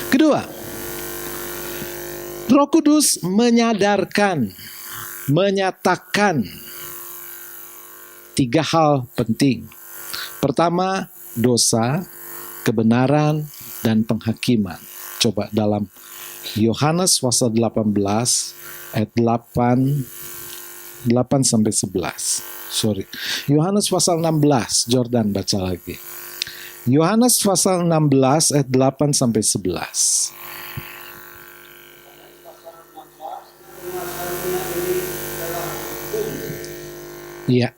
Kedua, Roh Kudus menyadarkan, menyatakan 3 hal penting. Pertama, dosa, kebenaran, dan penghakiman. Coba dalam Yohanes pasal 18 ayat 8 sampai 11. Yohanes pasal 16, Jordan baca lagi. Yohanes pasal 16 ayat 8 sampai 11. Iya.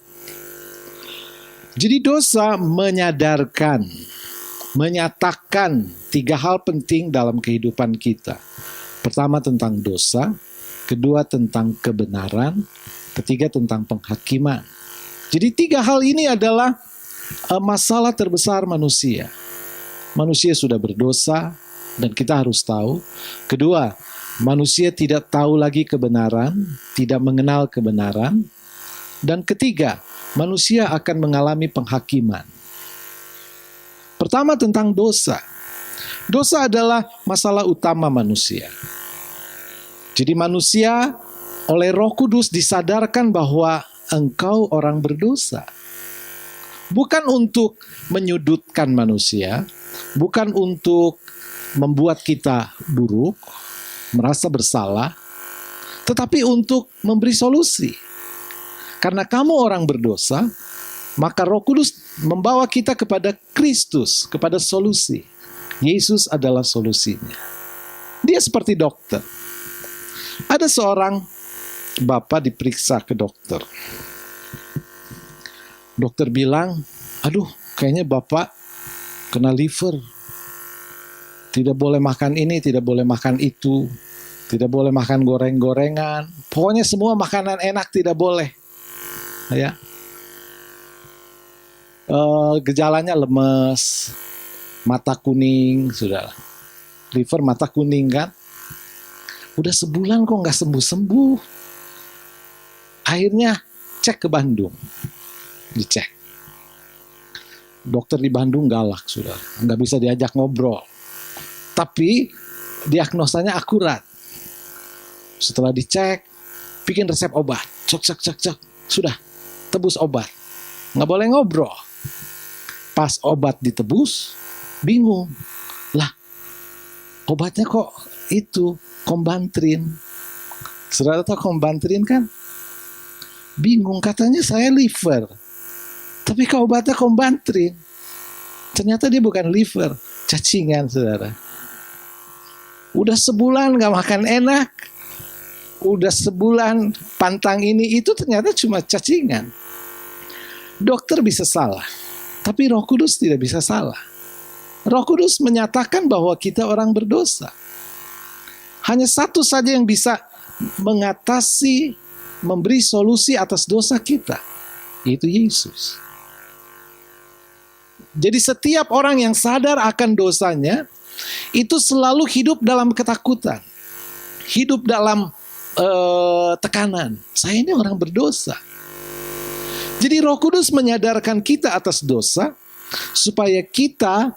Jadi dosa menyadarkan, menyatakan 3 hal penting dalam kehidupan kita. Pertama tentang dosa, kedua tentang kebenaran, ketiga tentang penghakiman. Jadi 3 hal ini adalah masalah terbesar manusia. Manusia sudah berdosa dan kita harus tahu. Kedua, manusia tidak tahu lagi kebenaran, tidak mengenal kebenaran. Dan ketiga, manusia akan mengalami penghakiman. Pertama tentang dosa. Dosa adalah masalah utama manusia. Jadi manusia oleh Roh Kudus disadarkan bahwa engkau orang berdosa. Bukan untuk menyudutkan manusia, bukan untuk membuat kita buruk, merasa bersalah, tetapi untuk memberi solusi. Karena kamu orang berdosa, maka Roh Kudus membawa kita kepada Kristus, kepada solusi. Yesus adalah solusinya. Dia seperti dokter. Ada seorang bapak diperiksa ke dokter. Dokter bilang, aduh kayaknya bapak kena liver. Tidak boleh makan ini, tidak boleh makan itu. Tidak boleh makan goreng-gorengan. Pokoknya semua makanan enak tidak boleh. Ya, gejalanya lemes, mata kuning, sudah liver mata kuning kan, udah sebulan kok nggak sembuh-sembuh. Akhirnya cek ke Bandung, dicek. Dokter di Bandung galak sudah, nggak bisa diajak ngobrol. Tapi diagnosanya akurat. Setelah dicek, bikin resep obat, cek, sudah. Tebus obat, nggak boleh ngobrol. Pas obat ditebus, bingung. Lah, obatnya kok itu Kombantrin. Saudara tahu Kombantrin kan? Bingung, katanya saya liver. Tapi kok obatnya Kombantrin? Ternyata dia bukan liver, cacingan saudara. Udah sebulan nggak makan enak. Udah sebulan pantang ini itu ternyata cuma cacingan. Dokter bisa salah, tapi Roh Kudus tidak bisa salah. Roh Kudus menyatakan bahwa kita orang berdosa. Hanya satu saja yang bisa mengatasi, memberi solusi atas dosa kita, yaitu Yesus. Jadi setiap orang yang sadar akan dosanya, itu selalu hidup dalam ketakutan. Hidup dalam tekanan. Saya ini orang berdosa. Jadi Roh Kudus menyadarkan kita atas dosa, supaya kita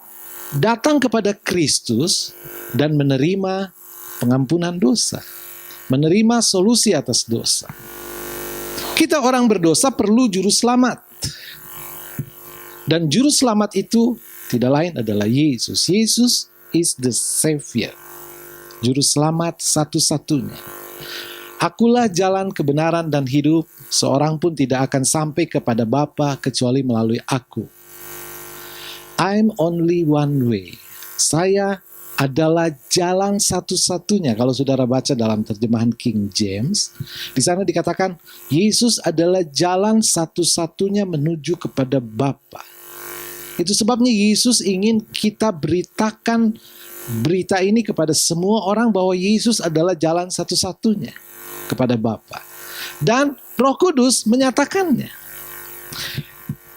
datang kepada Kristus dan menerima pengampunan dosa. Menerima solusi atas dosa. Kita orang berdosa perlu juru selamat. Dan juru selamat itu tidak lain adalah Yesus. Yesus is the Savior. Juru selamat satu-satunya. Akulah jalan kebenaran dan hidup. Seorang pun tidak akan sampai kepada Bapa kecuali melalui aku. I'm only one way. Saya adalah jalan satu-satunya. Kalau saudara baca dalam terjemahan King James, di sana dikatakan Yesus adalah jalan satu-satunya menuju kepada Bapa. Itu sebabnya Yesus ingin kita beritakan berita ini kepada semua orang bahwa Yesus adalah jalan satu-satunya kepada Bapa. Dan Roh Kudus menyatakannya.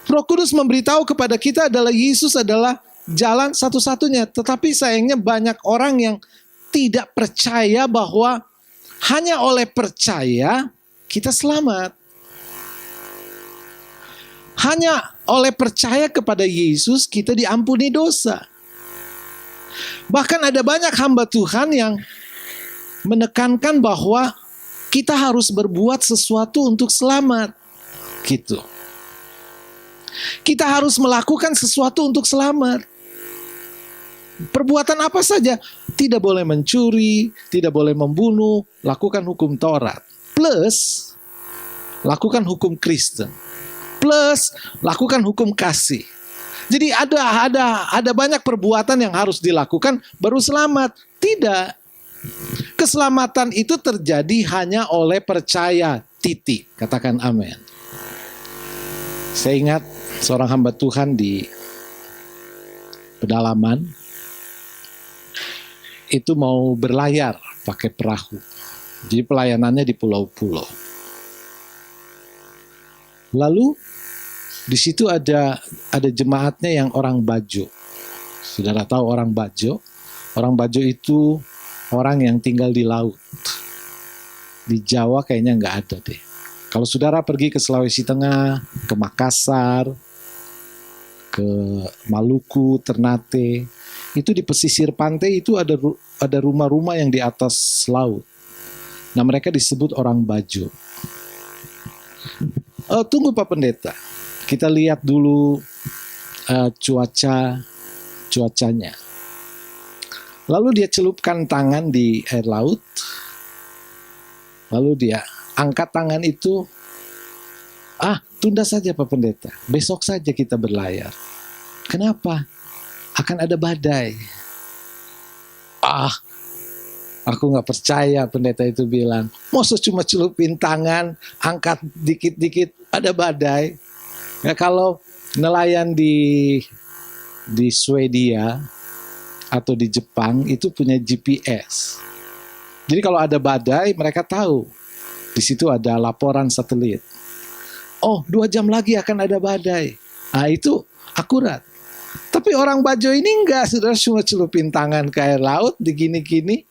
Roh Kudus memberitahu kepada kita adalah Yesus adalah jalan satu-satunya. Tetapi sayangnya banyak orang yang tidak percaya bahwa hanya oleh percaya kita selamat. Hanya oleh percaya kepada Yesus kita diampuni dosa. Bahkan ada banyak hamba Tuhan yang menekankan bahwa kita harus berbuat sesuatu untuk selamat. Gitu. Kita harus melakukan sesuatu untuk selamat. Perbuatan apa saja. Tidak boleh mencuri, tidak boleh membunuh, lakukan hukum Taurat. Plus, lakukan hukum Kristen. Plus, lakukan hukum kasih. Jadi ada banyak perbuatan yang harus dilakukan baru selamat. Tidak. Keselamatan itu terjadi hanya oleh percaya. Titik. Katakan amin. Saya ingat seorang hamba Tuhan di pedalaman itu mau berlayar pakai perahu. Jadi pelayanannya di pulau-pulau. Lalu di situ ada jemaatnya yang orang Bajo. Saudara tahu orang Bajo? Orang Bajo itu orang yang tinggal di laut. Di Jawa kayaknya nggak ada deh. Kalau saudara pergi ke Sulawesi Tengah, ke Makassar, ke Maluku, Ternate, itu di pesisir pantai itu ada rumah-rumah yang di atas laut. Nah, mereka disebut orang Bajo. Tunggu Pak Pendeta, kita lihat dulu cuacanya. Lalu dia celupkan tangan di air laut, lalu dia angkat tangan itu, tunda saja Pak Pendeta, besok saja kita berlayar. Kenapa? Akan ada badai. Aku nggak percaya, pendeta itu bilang. Masa cuma celupin tangan, angkat dikit-dikit, ada badai. Ya, kalau nelayan di Swedia atau di Jepang itu punya GPS. Jadi kalau ada badai, mereka tahu. Di situ ada laporan satelit. 2 jam lagi akan ada badai. Itu akurat. Tapi orang Bajo ini enggak, saudara, cuma celupin tangan ke air laut, digini-gini.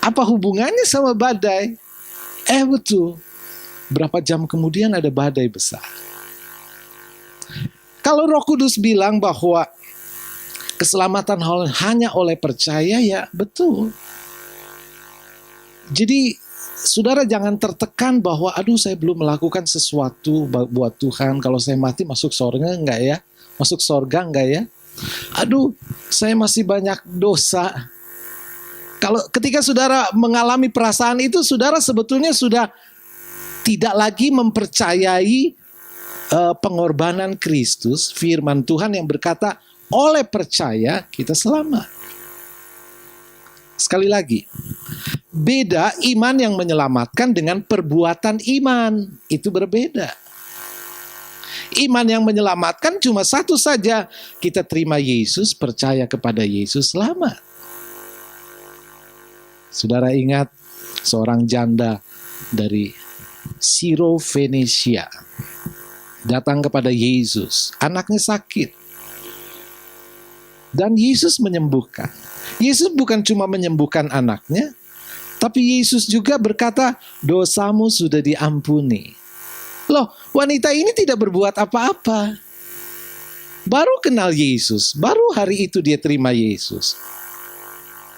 Apa hubungannya sama badai? Betul. Berapa jam kemudian ada badai besar. Kalau Roh Kudus bilang bahwa keselamatan hanya oleh percaya, ya betul. Jadi saudara jangan tertekan bahwa saya belum melakukan sesuatu buat Tuhan. Kalau saya mati masuk surga enggak ya? Masuk surga enggak ya? Saya masih banyak dosa. Kalau ketika saudara mengalami perasaan itu, saudara sebetulnya sudah tidak lagi mempercayai pengorbanan Kristus, firman Tuhan yang berkata, oleh percaya kita selamat. Sekali lagi, beda iman yang menyelamatkan dengan perbuatan iman. Itu berbeda. Iman yang menyelamatkan cuma satu saja. Kita terima Yesus, percaya kepada Yesus, selamat. Saudara ingat seorang janda dari Siro Venesia datang kepada Yesus. Anaknya sakit. Dan Yesus menyembuhkan. Yesus bukan cuma menyembuhkan anaknya, tapi Yesus juga berkata, dosamu sudah diampuni. Loh, wanita ini tidak berbuat apa-apa. Baru kenal Yesus, baru hari itu dia terima Yesus.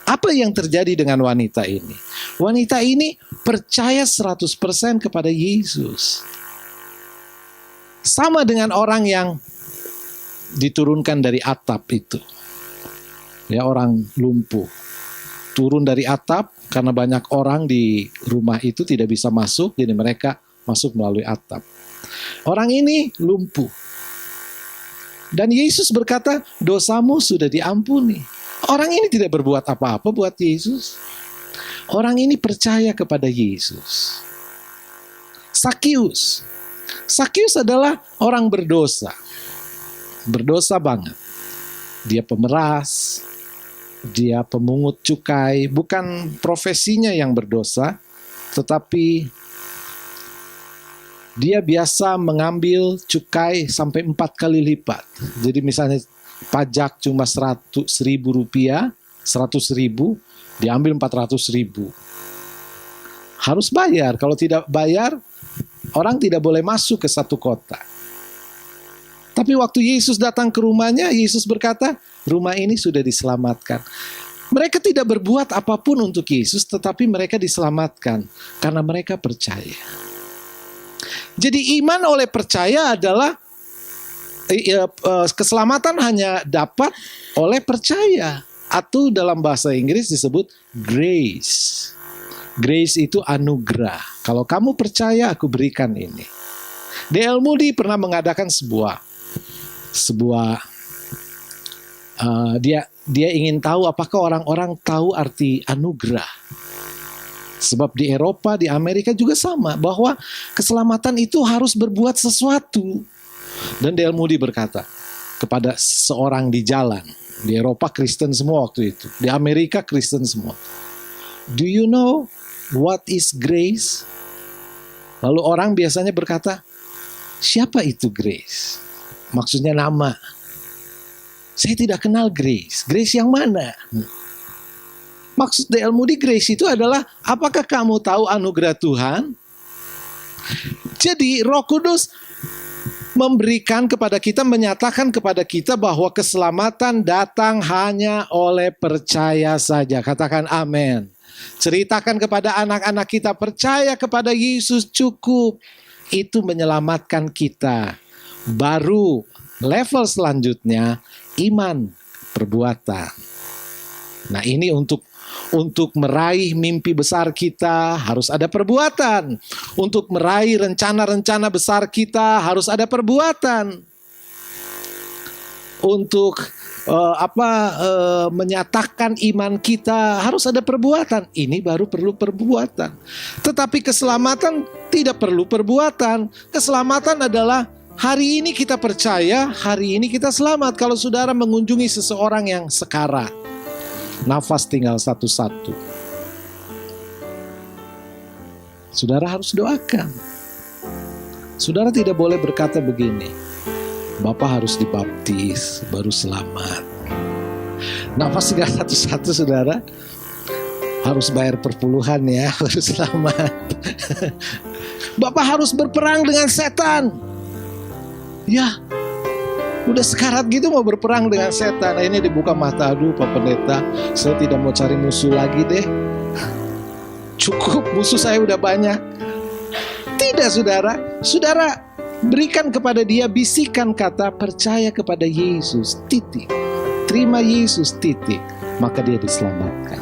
Apa yang terjadi dengan wanita ini? Wanita ini percaya 100% kepada Yesus. Sama dengan orang yang diturunkan dari atap itu. Ya, orang lumpuh. Turun dari atap karena banyak orang di rumah itu tidak bisa masuk, jadi mereka masuk melalui atap. Orang ini lumpuh. Dan Yesus berkata, dosamu sudah diampuni. Orang ini tidak berbuat apa-apa buat Yesus. Orang ini percaya kepada Yesus. Sakius. Sakius adalah orang berdosa. Berdosa banget. Dia pemeras, dia pemungut cukai. Bukan profesinya yang berdosa, tetapi dia biasa mengambil cukai sampai 4 kali lipat. Jadi misalnya pajak cuma 100.000 rupiah, 100.000, diambil 400.000. Harus bayar. Kalau tidak bayar, orang tidak boleh masuk ke satu kota. Tapi waktu Yesus datang ke rumahnya, Yesus berkata, rumah ini sudah diselamatkan. Mereka tidak berbuat apapun untuk Yesus, tetapi mereka diselamatkan karena mereka percaya. Jadi iman oleh percaya adalah keselamatan hanya dapat oleh percaya, atau dalam bahasa Inggris disebut grace. Grace itu anugerah. Kalau kamu percaya, aku berikan ini. D.L. Moody pernah mengadakan dia ingin tahu apakah orang-orang tahu arti anugerah. Sebab di Eropa, di Amerika juga sama, bahwa keselamatan itu harus berbuat sesuatu. Dan D.L. Moody berkata kepada seorang di jalan, di Eropa Kristen semua waktu itu, di Amerika Kristen semua, do you know what is grace? Lalu orang biasanya berkata, siapa itu grace? Maksudnya nama. Saya tidak kenal grace. Grace yang mana? Maksud D.L. Moody, grace itu adalah, apakah kamu tahu anugerah Tuhan? Jadi Roh Kudus memberikan kepada kita, menyatakan kepada kita bahwa keselamatan datang hanya oleh percaya saja. Katakan amin. Ceritakan kepada anak-anak kita, percaya kepada Yesus cukup. Itu menyelamatkan kita. Baru level selanjutnya, iman perbuatan. Nah, ini untuk meraih mimpi besar kita harus ada perbuatan. Untuk meraih rencana-rencana besar kita harus ada perbuatan. Untuk menyatakan iman kita harus ada perbuatan. Ini baru perlu perbuatan. Tetapi keselamatan tidak perlu perbuatan. Keselamatan adalah hari ini kita percaya, hari ini kita selamat. Kalau saudara mengunjungi seseorang yang sekarat, nafas tinggal satu-satu, saudara harus doakan. Saudara tidak boleh berkata begini, Bapak harus dibaptis baru selamat. Nafas tinggal satu-satu, saudara harus bayar perpuluhan ya baru selamat. Bapak harus berperang dengan setan. Ya, udah sekarat gitu mau berperang dengan setan. Nah, ini dibuka mata, aduh Pak Pendeta, saya tidak mau cari musuh lagi deh. Cukup, musuh saya udah banyak. Tidak, saudara. Saudara berikan kepada dia bisikan kata, percaya kepada Yesus, titik. Terima Yesus, titik. Maka dia diselamatkan.